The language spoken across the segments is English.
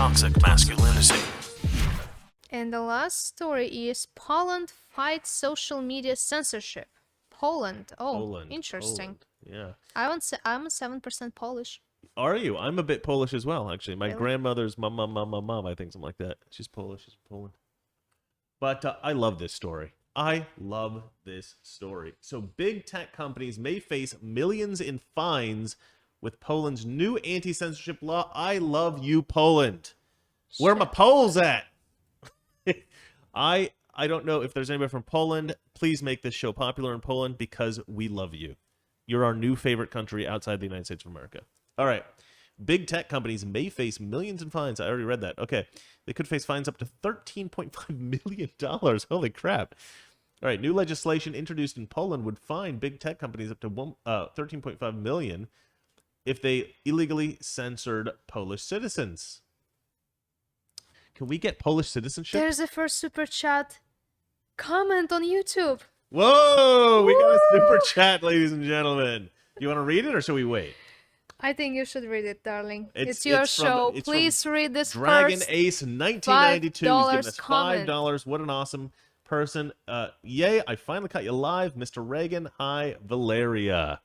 toxic masculinity. And the last story is Poland fights social media censorship. Poland. Oh, Poland. interesting. Yeah. I'm 7% Polish. Are you? I'm a bit Polish as well, actually. My Really? grandmother's mom, I think, something like that. She's Polish. She's from Poland. But I love this story. I love this story. So big tech companies may face millions in fines with Poland's new anti-censorship law. I love you, Poland. Where my Poles at? I don't know if there's anybody from Poland. Please make this show popular in Poland because we love you. You're our new favorite country outside the United States of America. All right. Big tech companies may face millions in fines. I already read that. Okay. They could face fines up to $13.5 million. Holy crap. All right. New legislation introduced in Poland would fine big tech companies up to $13.5 million if they illegally censored Polish citizens. Can we get Polish citizenship? There's a first super chat. Comment on YouTube. Whoa! We got a super chat, ladies and gentlemen. You want to read it or should we wait? I think you should read it, darling. It's your from- show. it's Please from read this Dragon first. Ace 1992. He's $5 giving us comment. $5. What an awesome person. Yay, I finally caught you live, Mr. Reagan. Hi, Valeria.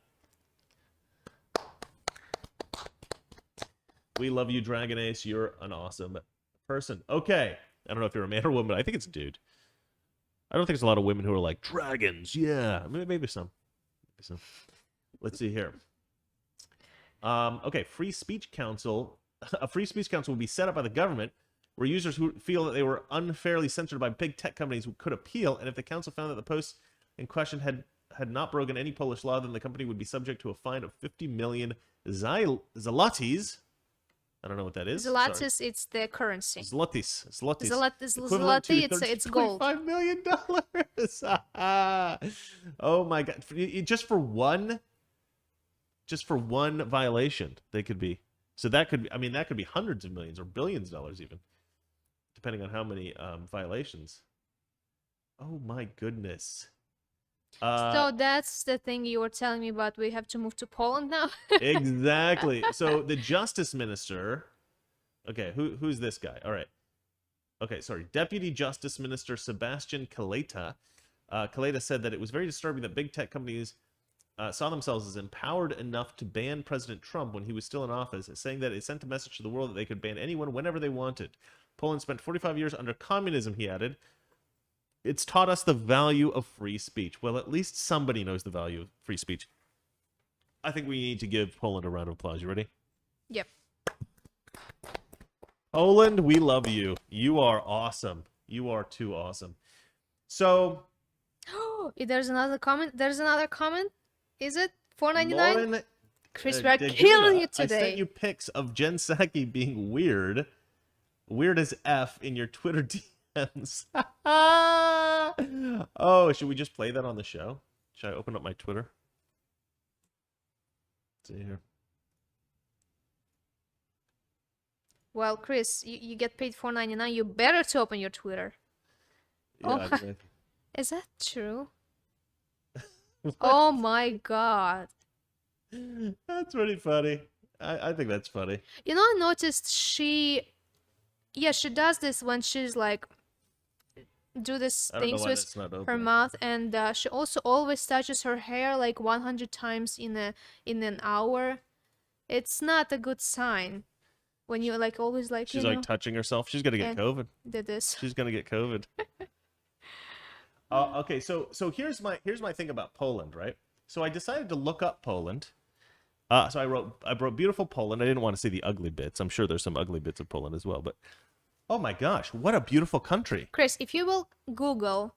We love you, Dragon Ace. You're an awesome person. Okay. I don't know if you're a man or woman, but I think it's a dude. I don't think there's a lot of women who are like, dragons, yeah. Maybe some. Let's see here. Okay, Free Speech Council. A Free Speech Council will be set up by the government where users who feel that they were unfairly censored by big tech companies could appeal, and if the council found that the posts in question had not broken any Polish law, then the company would be subject to a fine of 50 million zlotys. I don't know what that is. Zlotys, it's the currency. Zlotys. Zloty, it's gold. $5 million. Oh my god! Just for one violation, they could be. So that could be. I mean, that could be hundreds of millions or billions of dollars, even, depending on how many violations. Oh my goodness. So that's the thing you were telling me about. We have to move to Poland now. Exactly. So the justice minister. Okay, who's this guy? All right. Okay, sorry. Deputy Justice Minister Sebastian Kaleta. Kaleta said that it was very disturbing that big tech companies saw themselves as empowered enough to ban President Trump when he was still in office, saying that it sent a message to the world that they could ban anyone whenever they wanted. Poland spent 45 years under communism, he added. It's taught us the value of free speech. Well, at least somebody knows the value of free speech. I think we need to give Poland a round of applause. You ready? Yep. Poland, we love you. You are awesome. You are too awesome. So, There's another comment. Is it $4.99? Lauren, Chris, we're killing you I today. sent you pics of Jen Psaki being weird as F in your Twitter DMs. Oh, should we just play that on the show? Should I open up my Twitter? Let's see here. Well, Chris, you get paid $4.99. You better to open your Twitter. Yeah, Oh, is that true? Oh my god. That's pretty funny. I think that's funny. You know, I noticed she does this when she's like, do this I don't know things why with that's not her open. mouth, and she also always touches her hair like 100 times in an hour. It's not a good sign when you like always like. She's you like know, touching herself. She's gonna get and COVID. did this. She's gonna get COVID. Okay, so here's my thing about Poland, right? So I decided to look up Poland. So I wrote beautiful Poland. I didn't want to see the ugly bits. I'm sure there's some ugly bits of Poland as well, but oh my gosh, what a beautiful country. Chris, if you will Google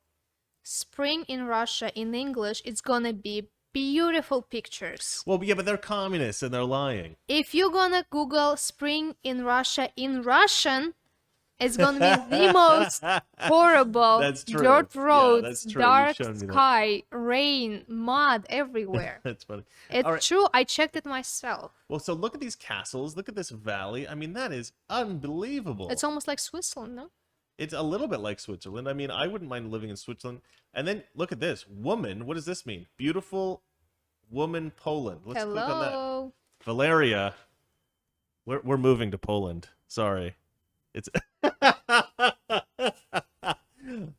spring in Russia in English, it's gonna be beautiful pictures. Well, yeah, but they're communists and they're lying. If you're gonna Google spring in Russia in Russian, it's gonna be the most horrible That's true. dirt Yeah, roads, that's true. dark You've shown me that. sky, rain, mud everywhere. That's funny. It's All right. true. I checked it myself. Well, so look at these castles. Look at this valley. I mean, that is unbelievable. It's almost like Switzerland, no? It's a little bit like Switzerland. I mean, I wouldn't mind living in Switzerland. And then look at this. Woman. What does this mean? Beautiful woman Poland. Let's click on that. Hello. Valeria. We're moving to Poland. Sorry. It's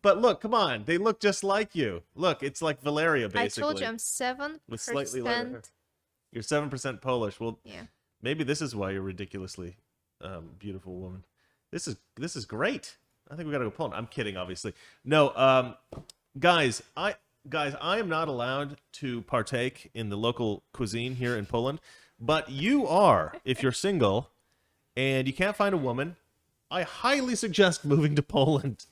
But look, come on. They look just like you. Look, it's like Valeria, basically. I told you I'm 7%. With slightly lighter hair. You're 7% Polish. Well, Yeah. maybe this is why you're ridiculously beautiful woman. This is great. I think we gotta go Poland. I'm kidding, obviously. No, guys, I am not allowed to partake in the local cuisine here in Poland, but you are. If you're single and you can't find a woman, I highly suggest moving to Poland.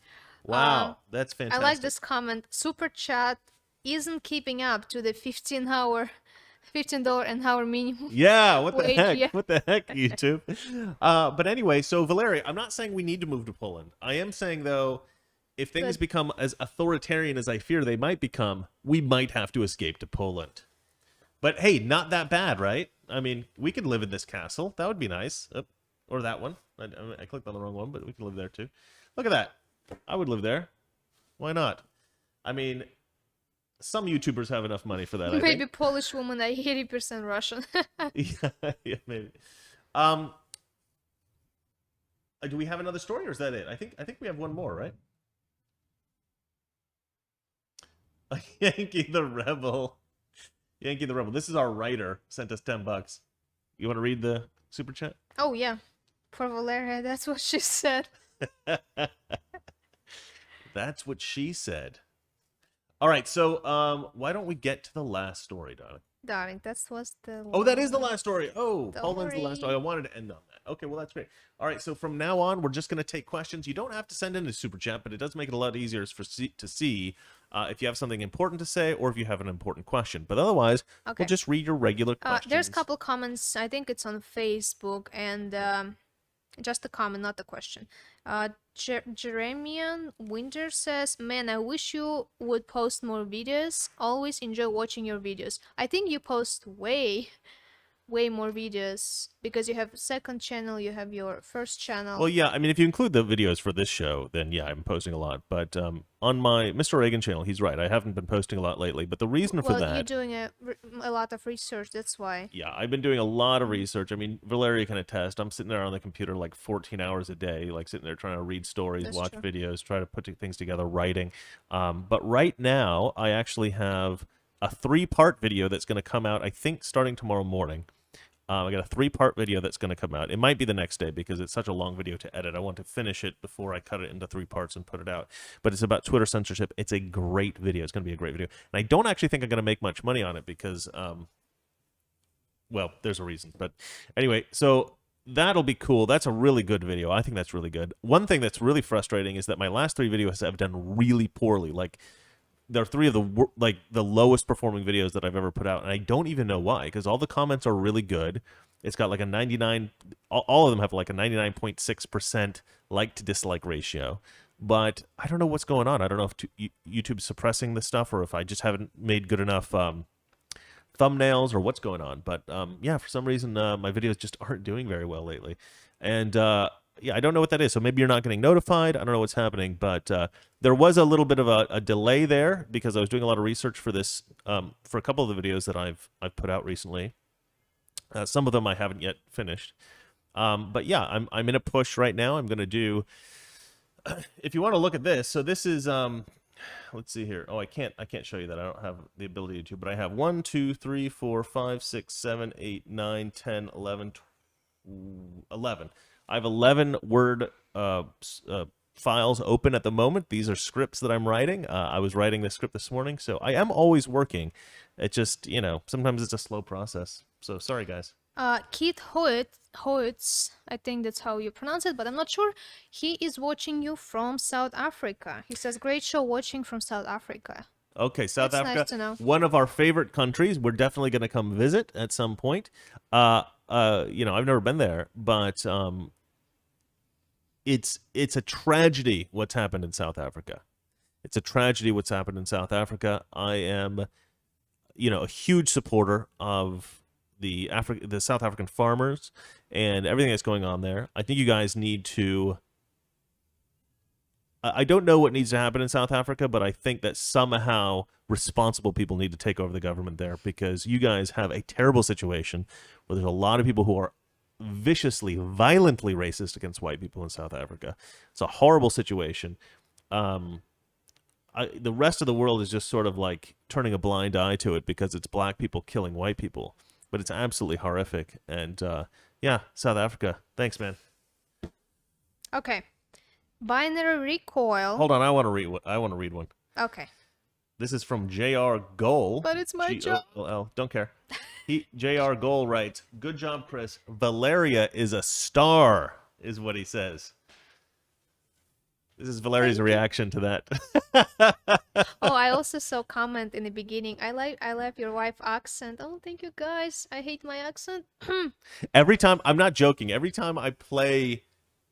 Wow, that's fantastic. I like this comment. Super chat isn't keeping up to the $15 an hour minimum. Yeah, what the Wage, heck? yeah. What the heck, YouTube? But anyway, so Valeria, I'm not saying we need to move to Poland. I am saying, though, if things become as authoritarian as I fear they might become, we might have to escape to Poland. But hey, not that bad, right? I mean, we could live in this castle. That would be nice. Or that one. I clicked on the wrong one, but we can live there too. Look at that. I would live there. Why not? I mean, some YouTubers have enough money for that. Maybe Polish woman are 80% Russian. yeah, maybe. Do we have another story, or is that it? I think we have one more, right? Yankee the Rebel. Yankee the Rebel. This is our writer. Sent us $10. You want to read the super chat? Oh yeah, for Valeria, that's what she said. That's what she said. All right, so why don't we get to the last story, darling? Darling, that was the... Oh, that is the last story. Oh, Don't Poland's the last story. I worry. wanted to end on that. Okay, well, that's great. All right, so from now on, we're just going to take questions. You don't have to send in a super chat, but it does make it a lot easier to see if you have something important to say or if you have an important question. But otherwise, Okay. we'll just read your regular questions. There's a couple comments. I think it's on Facebook, and just a comment, not a question. Jeremian Winter says, "Man, I wish you would post more videos. Always enjoy watching your videos. I think you post way more videos because you have a second channel, you have your first channel." Well, yeah, I mean, if you include the videos for this show, then yeah, I'm posting a lot. But on my Mr. Reagan channel, he's right. I haven't been posting a lot lately. But the reason for that... you're doing a lot of research, that's why. Yeah, I've been doing a lot of research. I mean, Valeria can attest. I'm sitting there on the computer like 14 hours a day, like sitting there trying to read stories, That's watch true. videos, try to put things together, writing. But right now, I actually have a 3-part video that's going to come out, I think, starting tomorrow morning. I got a 3-part video that's going to come out. It might be the next day because it's such a long video to edit. I want to finish it before I cut it into 3 parts and put it out. But it's about Twitter censorship. It's a great video. It's going to be a great video. And I don't actually think I'm going to make much money on it because, well, there's a reason. But anyway, so that'll be cool. That's a really good video. I think that's really good. One thing that's really frustrating is that my last 3 videos have done really poorly. Like, they're 3 of the lowest performing videos that I've ever put out, and I don't even know why, because all the comments are really good. It's got like a 99, all of them have like a 99.6% like to dislike ratio, but I don't know what's going on. I don't know if YouTube's suppressing this stuff or if I just haven't made good enough thumbnails or what's going on. But yeah, for some reason my videos just aren't doing very well lately, and yeah, I don't know what that is. So maybe you're not getting notified. I don't know what's happening, but there was a little bit of a delay there because I was doing a lot of research for this, for a couple of the videos that I've put out recently. Some of them I haven't yet finished. But yeah, I'm in a push right now. I'm going to do, if you want to look at this, so this is, let's see here. Oh, I can't show you that. I don't have the ability to, but I have 1, 2, 3, 4, 5, 6, 7, 8, 9, 10, 11, 11. I have 11 Word files open at the moment. These are scripts that I'm writing. I was writing this script this morning, so I am always working. It just, sometimes it's a slow process. So sorry, guys. Keith Hoyts, I think that's how you pronounce it, but I'm not sure. He is watching you from South Africa. He says, "Great show, watching from South Africa." Okay, South That's Africa, nice to know. one of our favorite countries. We're definitely going to come visit at some point. I've never been there, but it's a tragedy what's happened in South Africa. It's a tragedy what's happened in South Africa. I am, a huge supporter of the South African farmers and everything that's going on there. I think you guys need to... I don't know what needs to happen in South Africa, but I think that somehow responsible people need to take over the government there because you guys have a terrible situation where there's a lot of people who are viciously, violently racist against white people in South Africa. It's a horrible situation. The rest of the world is just sort of like turning a blind eye to it because it's black people killing white people. But it's absolutely horrific. And yeah, South Africa. Thanks, man. Okay. Binary recoil. Hold on, I want to read one. Okay. This is from J.R. Goal. But it's my job. G-O-L-L. Don't care. J.R. Goal writes, "Good job, Chris. Valeria is a star," is what he says. This is Valeria's reaction to that. Oh, I also saw comment in the beginning. I love your wife accent. Oh, thank you guys. I hate my accent. Every time, I'm not joking, every time I play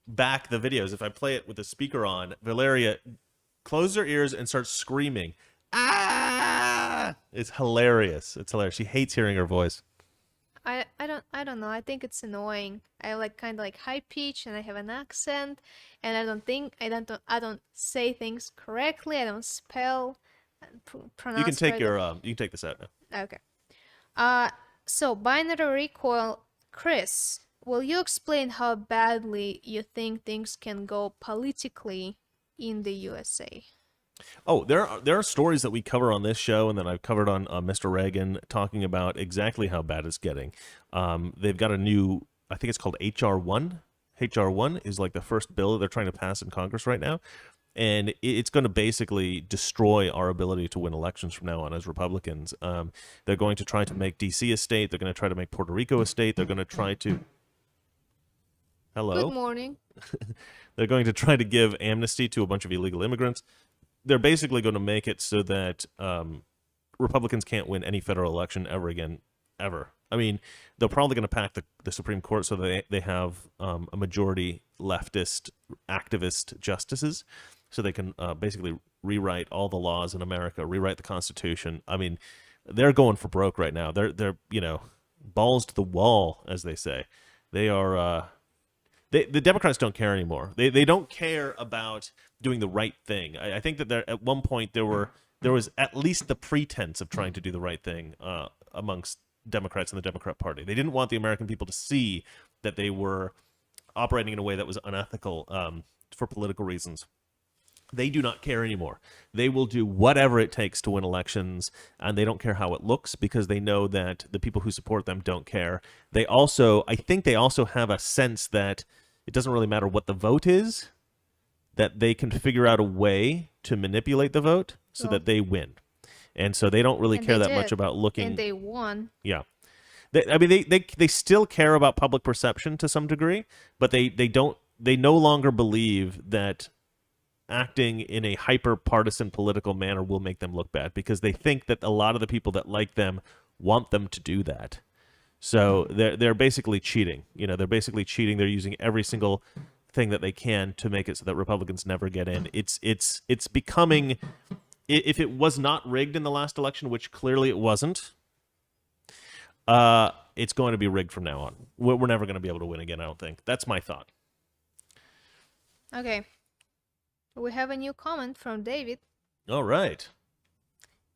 back the videos, if I play it with the speaker on, Valeria closes her ears and starts screaming. Ah! It's hilarious. It's hilarious. She hates hearing her voice. I don't know. I think it's annoying. I like kind of like high pitch and I have an accent and I don't say things correctly. I don't spell pronounce. You can take correctly. you can take this out now. Okay. So binary recoil, Chris, will you explain how badly you think things can go politically in the USA? Oh, there are stories that we cover on this show, and that I've covered on Mr. Reagan, talking about exactly how bad it's getting. They've got a new, I think it's called HR1. HR1 is like the first bill that they're trying to pass in Congress right now, and it's going to basically destroy our ability to win elections from now on as Republicans. They're going to try to make D.C. a state. They're going to try to make Puerto Rico a state. They're going to try to... Hello? Good morning. They're going to try to give amnesty to a bunch of illegal immigrants. They're basically going to make it so that Republicans can't win any federal election ever again, ever. I mean, they're probably going to pack the Supreme Court so that they have a majority leftist activist justices, so they can basically rewrite all the laws in America, rewrite the Constitution. I mean, they're going for broke right now. They're balls to the wall, as they say. They are. The Democrats don't care anymore. They don't care about doing the right thing. I think that at one point there was at least the pretense of trying to do the right thing amongst Democrats in the Democrat Party. They didn't want the American people to see that they were operating in a way that was unethical for political reasons. They do not care anymore. They will do whatever it takes to win elections, and they don't care how it looks because they know that the people who support them don't care. I think they also have a sense that it doesn't really matter what the vote is, that they can figure out a way to manipulate the vote so that they win. And so they don't really care that much about looking. And they won. Yeah. They still care about public perception to some degree, but they no longer believe that acting in a hyper-partisan political manner will make them look bad, because they think that a lot of the people that like them want them to do that. So they're basically cheating. They're basically cheating. They're using every single thing that they can to make it so that Republicans never get in. It's becoming, if it was not rigged in the last election, which clearly it wasn't, it's going to be rigged from now on. We're never going to be able to win again, I don't think. That's my thought. Okay. We have a new comment from David. All right.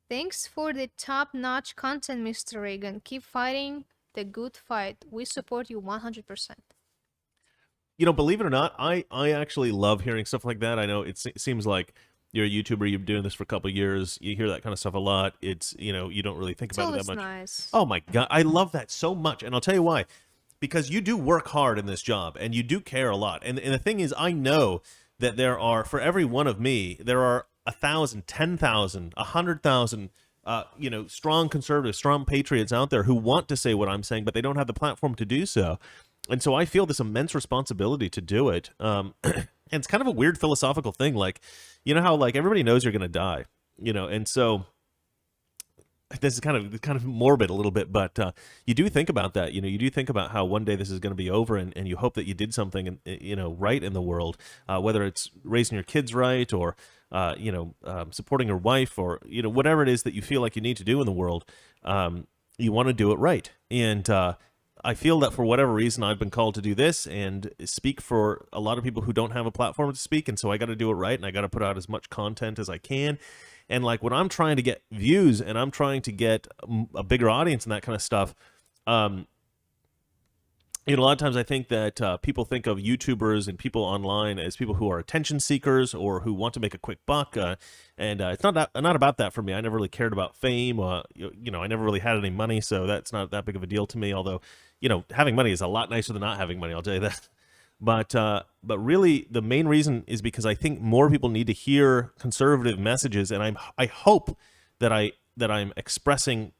Thanks for the top-notch content, Mr. Reagan. Keep fighting the good fight. We support you 100%. Believe it or not, I actually love hearing stuff like that. I know it seems like you're a YouTuber, you've been doing this for a couple of years, you hear that kind of stuff a lot. It's, you don't really think about it that much. Nice. Oh my God, I love that so much. And I'll tell you why. Because you do work hard in this job, and you do care a lot. And the thing is, I know that there are, for every one of me, there are 1,000, 10,000, 100,000 strong conservatives, strong patriots out there who want to say what I'm saying, but they don't have the platform to do so. And so I feel this immense responsibility to do it. And it's kind of a weird philosophical thing. Like, how like everybody knows you're going to die, and so this is kind of morbid a little bit, but you do think about that. You do think about how one day this is going to be over, and you hope that you did something, right in the world, whether it's raising your kids right, or supporting your wife, or whatever it is that you feel like you need to do in the world. You want to do it right, and I feel that for whatever reason I've been called to do this and speak for a lot of people who don't have a platform to speak, and so I got to do it right, and I got to put out as much content as I can. And like when I'm trying to get views and I'm trying to get a bigger audience and that kind of stuff, a lot of times I think that people think of YouTubers and people online as people who are attention seekers or who want to make a quick buck, and it's not about that for me. I never really cared about fame. I never really had any money, so that's not that big of a deal to me. Although, having money is a lot nicer than not having money. I'll tell you that. But really, the main reason is because I think more people need to hear conservative messages, and I hope that I'm expressing,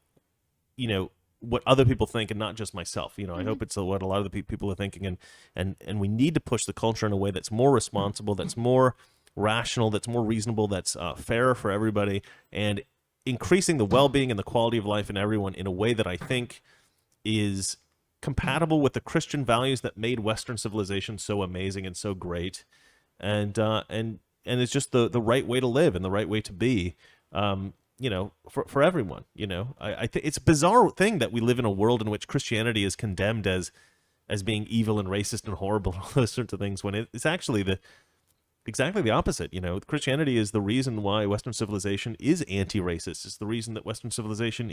what other people think and not just myself. I hope it's what a lot of the people are thinking, and we need to push the culture in a way that's more responsible, that's more rational, that's more reasonable, that's fair for everybody, and increasing the well-being and the quality of life in everyone in a way that I think is compatible with the Christian values that made Western civilization so amazing and so great, and it's just the right way to live and the right way to be. For everyone. I think it's a bizarre thing that we live in a world in which Christianity is condemned as being evil and racist and horrible and all those sorts of things, when it's actually exactly the opposite. Christianity is the reason why Western civilization is anti-racist. It's the reason that Western civilization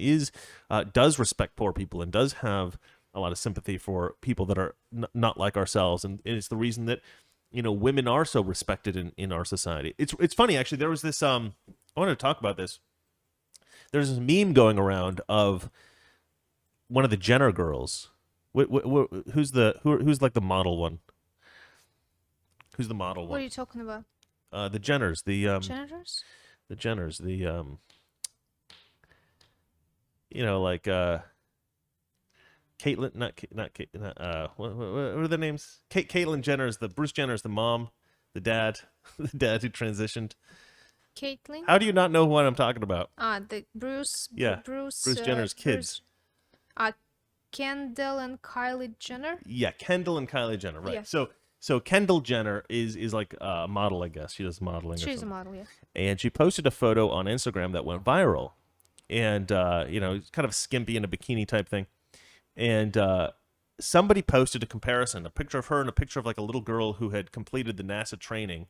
does respect poor people and does have a lot of sympathy for people that are not like ourselves, and it's the reason that women are so respected in our society. It's funny, actually. There was this I wanted to talk about this. There's this meme going around of one of the Jenner girls. Who's like the model one? Who's the model one? What are you talking about? The Jenners, Janitors? the Jenners, like Caitlyn, not Kate, what are the names? Caitlyn Jenner is Bruce Jenner is the mom, the dad, the dad who transitioned. Caitlyn? How do you not know what I'm talking about? The Bruce. Yeah, Bruce Jenner's kids. Kendall and Kylie Jenner. Yeah, Kendall and Kylie Jenner. Right. Yeah. So Kendall Jenner is like a model, I guess. She does modeling. She's a model, yeah. And she posted a photo on Instagram that went viral, and it's kind of skimpy in a bikini type thing, and somebody posted a comparison, a picture of her and a picture of like a little girl who had completed the NASA training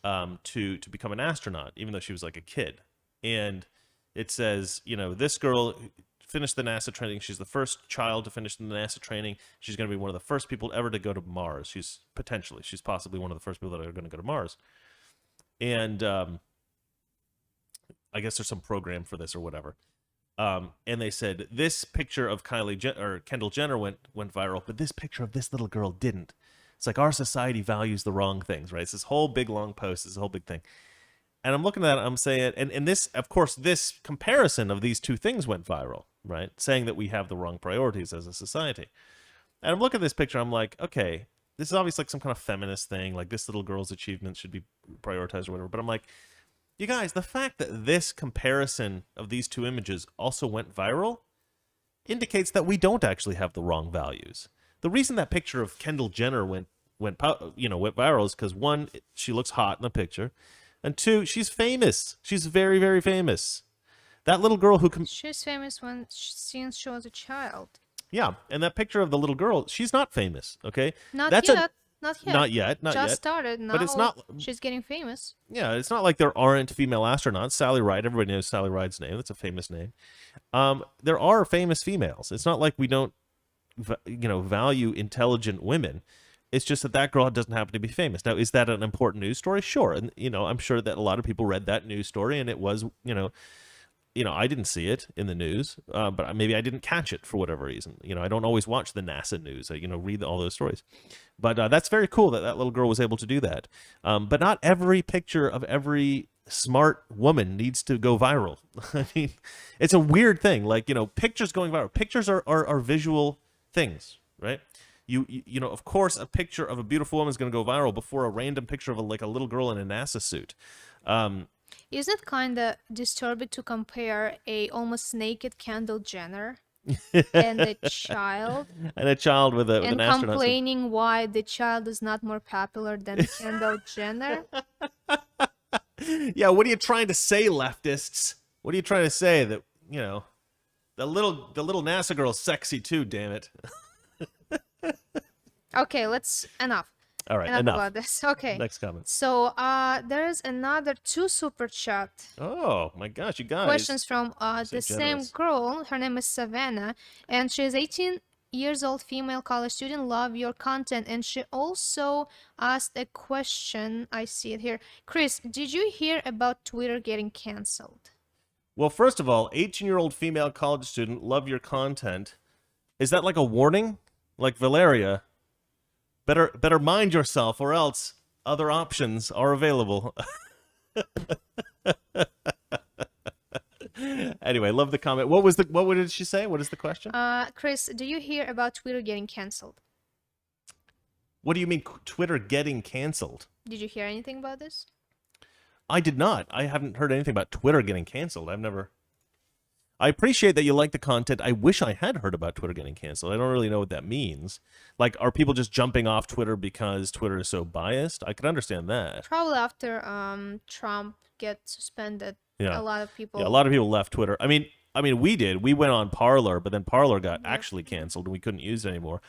to become an astronaut, even though she was like a kid. And it says, this girl finished the NASA training. She's the first child to finish the NASA training. She's going to be one of the first people ever to go to Mars. She's possibly one of the first people that are going to go to Mars. And I guess there's some program for this or whatever. And they said this picture of Kendall Jenner went viral, but this picture of this little girl didn't. It's like our society values the wrong things, right? It's this whole big long post, this whole big thing. And I'm looking at it, I'm saying, and this, of course, this comparison of these two things went viral, right? Saying that we have the wrong priorities as a society. And I'm looking at this picture, I'm like, okay, this is obviously like some kind of feminist thing, like this little girl's achievements should be prioritized or whatever. But I'm like, you guys, the fact that this comparison of these two images also went viral indicates that we don't actually have the wrong values. The reason that picture of Kendall Jenner went viral is because, one, she looks hot in the picture, and two, she's famous. She's very, very famous. That little girl she's famous since she was a child. Yeah, and that picture of the little girl, she's not famous. Okay, Not yet. Not yet. Just started. Now But it's not. She's getting famous. Yeah, it's not like there aren't female astronauts. Sally Ride, everybody knows Sally Ride's name. That's a famous name. There are famous females. It's not like we don't value intelligent women. It's just that girl doesn't happen to be famous. Now, is that an important news story? Sure. And, I'm sure that a lot of people read that news story, and it was, I didn't see it in the news, but maybe I didn't catch it for whatever reason. I don't always watch the NASA news, read all those stories. But that's very cool that little girl was able to do that. But not every picture of every smart woman needs to go viral. I mean, it's a weird thing. Like, pictures going viral. Pictures are visual things, right? Of course, a picture of a beautiful woman is going to go viral before a random picture of a little girl in a NASA suit. Is it kind of disturbing to compare a almost naked Kendall Jenner and a child? And a child with an astronaut suit. Complaining why the child is not more popular than Kendall Jenner? Yeah, what are you trying to say, leftists? What are you trying to say? That, the little NASA girl's sexy too, damn it. Okay, enough. All right, enough about this. Okay. Next comment. So there's another 2 super chat. Oh my gosh, you guys. Questions from So the same generous. girl. Her name is Savannah, and she's 18 years old female college student love your content, and she also asked a question. I see it here. Chris, did you hear about Twitter getting canceled? Well, first of all, 18-year-old female college student, love your content. Is that like a warning? Like, Valeria, better mind yourself, or else other options are available. Anyway, love the comment. What did she say? What is the question? Chris, do you hear about Twitter getting canceled? What do you mean Twitter getting canceled? Did you hear anything about this? I did not. I haven't heard anything about Twitter getting canceled. I appreciate that you like the content. I wish I had heard about Twitter getting canceled. I don't really know what that means. Like, are people just jumping off Twitter because Twitter is so biased? I could understand that. Probably after Trump get suspended. Yeah. A lot of people. Yeah, a lot of people left Twitter. I mean, we did. We went on Parler, but then Parler got actually canceled, and we couldn't use it anymore.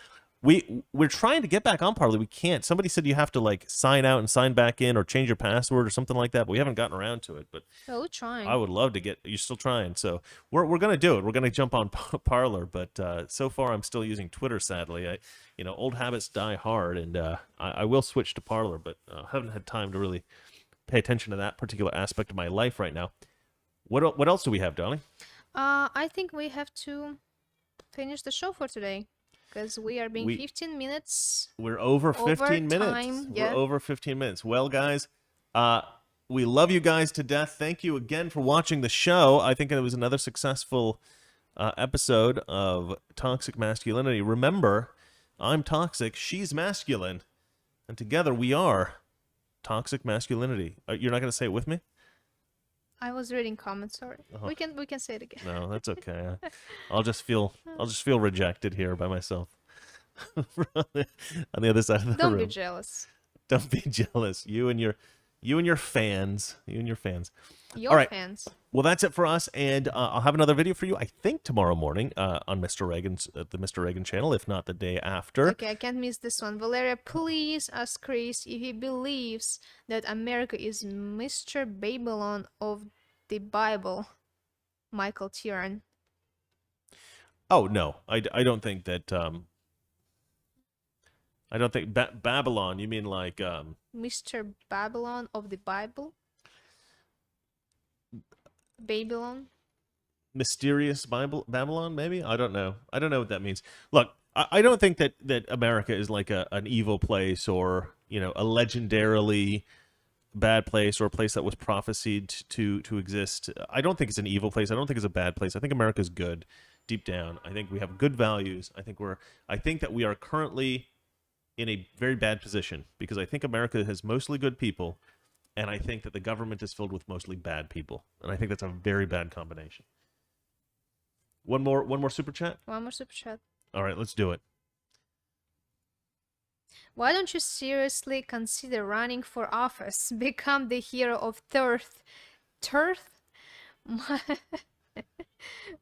We're trying to get back on Parler. We can't. Somebody said you have to like sign out and sign back in, or change your password or something like that. But we haven't gotten around to it. But we're trying. I would love to get. You're still trying, so we're gonna do it. We're gonna jump on Parler, but so far I'm still using Twitter. Sadly, old habits die hard, and I will switch to Parler, but haven't had time to really pay attention to that particular aspect of my life right now. What else do we have, Donnie? I think we have to finish the show for today, because we are being 15 minutes. We're over 15 minutes. Time, yeah. We're over 15 minutes. Well, guys, we love you guys to death. Thank you again for watching the show. I think it was another successful episode of Toxic Masculinity. Remember, I'm toxic, she's masculine, and together we are Toxic Masculinity. You're not going to say it with me? I was reading comments. Sorry. We can say it again. No, that's okay. I'll just feel rejected here by myself on the other side of the room. Don't be jealous. Don't be jealous. You and your fans. Your All right. Fans. Well, that's it for us, and I'll have another video for you, I think, tomorrow morning on Mr. Reagan's the Mr. Reagan channel, if not the day after. Okay, I can't miss this one. Valeria, please ask Chris if he believes that America is Mr. Babylon of the Bible. Michael Tieran. Oh no, I don't think that. I don't think Babylon. You mean like Mr. Babylon of the Bible? Babylon? Mysterious Babylon, maybe? I don't know. I don't know what that means. Look, I don't think that America is like an evil place, or a legendarily bad place, or a place that was prophesied to exist. I don't think it's an evil place. I don't think it's a bad place. I think America's good deep down. I think we have good values. I think that we are currently in a very bad position, because I think America has mostly good people, and I think that the government is filled with mostly bad people, and I think that's a very bad combination. One more super chat? One more super chat. All right, let's do it. Why don't you seriously consider running for office? Become the hero of Turth?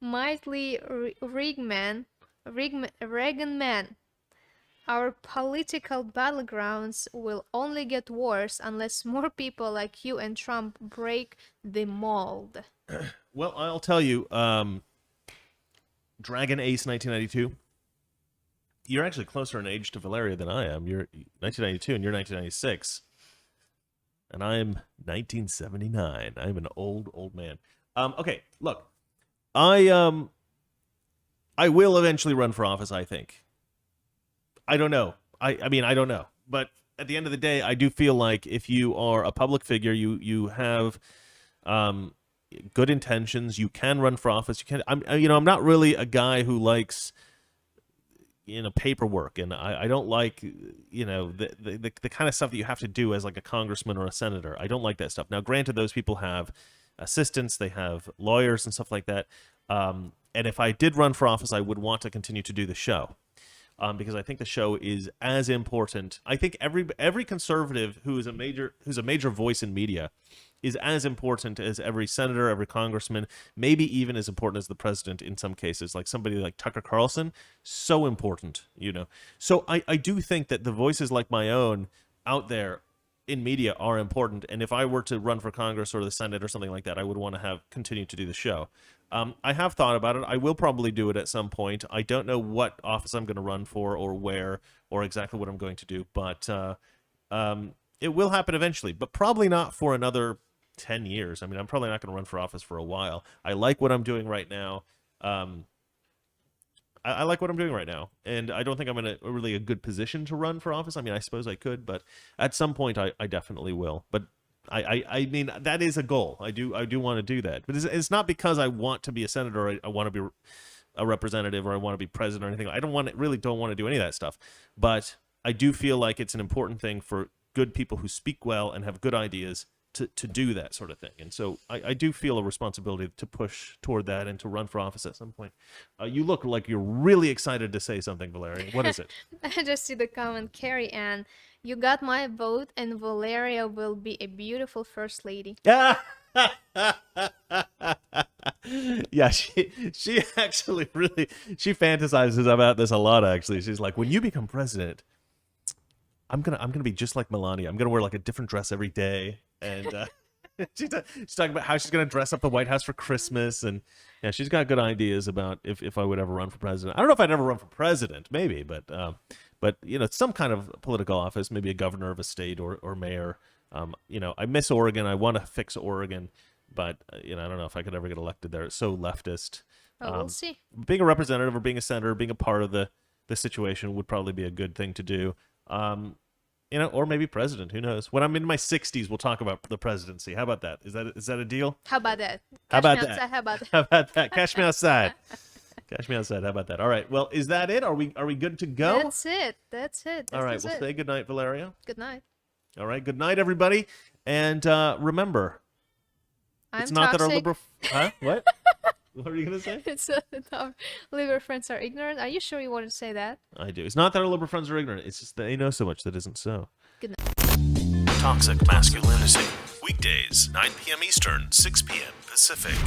Mighty Reagan man. Our political battlegrounds will only get worse unless more people like you and Trump break the mold. Well, I'll tell you, Dragon Ace 1992, you're actually closer in age to Valeria than I am. You're 1992 and you're 1996. And I'm 1979. I'm an old man. Okay, look. I will eventually run for office, I think. I don't know. I mean, I don't know. But at the end of the day, I do feel like if you are a public figure, you have good intentions, you can run for office. I'm not really a guy who likes paperwork, and I don't like the kind of stuff that you have to do as like a congressman or a senator. I don't like that stuff. Now, granted, those people have assistants, they have lawyers and stuff like that. And if I did run for office, I would want to continue to do the show. Because I think the show is as important. I think every conservative who is a major voice in media is as important as every senator, every congressman, maybe even as important as the president in some cases. Like somebody like Tucker Carlson, so important, So I do think that the voices like my own out there in media are important. And if I were to run for Congress or the Senate or something like that, I would want to continue to do the show. I have thought about it. I will probably do it at some point. I don't know what office I'm going to run for or where or exactly what I'm going to do, but it will happen eventually, but probably not for another 10 years. I mean, I'm probably not going to run for office for a while. I like what I'm doing right now. I like what I'm doing right now, and I don't think I'm in a really good position to run for office. I mean, I suppose I could, but at some point I definitely will. But I mean, that is a goal. I do want to do that, but it's not because I want to be a senator or I want to be a representative or I want to be president or anything. I don't want to do any of that stuff. But I do feel like it's an important thing for good people who speak well and have good ideas to do that sort of thing. And so I do feel a responsibility to push toward that and to run for office at some point. You look like you're really excited to say something, Valeria. What is it? I just see the comment, Carrie Ann. You got my vote, and Valeria will be a beautiful first lady. Yeah, she actually really she fantasizes about this a lot. Actually, she's like, when you become president, I'm gonna be just like Melania. I'm gonna wear like a different dress every day, and she's talking about how she's gonna dress up the White House for Christmas, and yeah, she's got good ideas about if I would ever run for president. I don't know if I'd ever run for president, maybe, but you know, some kind of political office, maybe a governor of a state or mayor. You know, I miss Oregon. I want to fix Oregon, but you know, I don't know if I could ever get elected there. It's so leftist. Oh, we'll see. Being a representative or being a senator, being a part of the situation would probably be a good thing to do. You know, or maybe president. Who knows? When I'm in my 60s, we'll talk about the presidency. How about that? Is that a deal? How about that? How about Cash me that? outside, how about that? How about that? Cash me outside. Cash me outside. How about that? All right. Well, is that it? Are we good to go? That's it. That's it. All right. We'll say good night, Valeria. Good night. All right. Good night, everybody. And remember, I'm it's not toxic. that our liberal. Huh? What? What are you gonna say? It's that our liberal friends are ignorant. Are you sure you wanted to say that? I do. It's not that our liberal friends are ignorant. It's just they know so much that isn't so. Good night. Toxic Masculinity. Weekdays, 9 p.m. Eastern, 6 p.m. Pacific.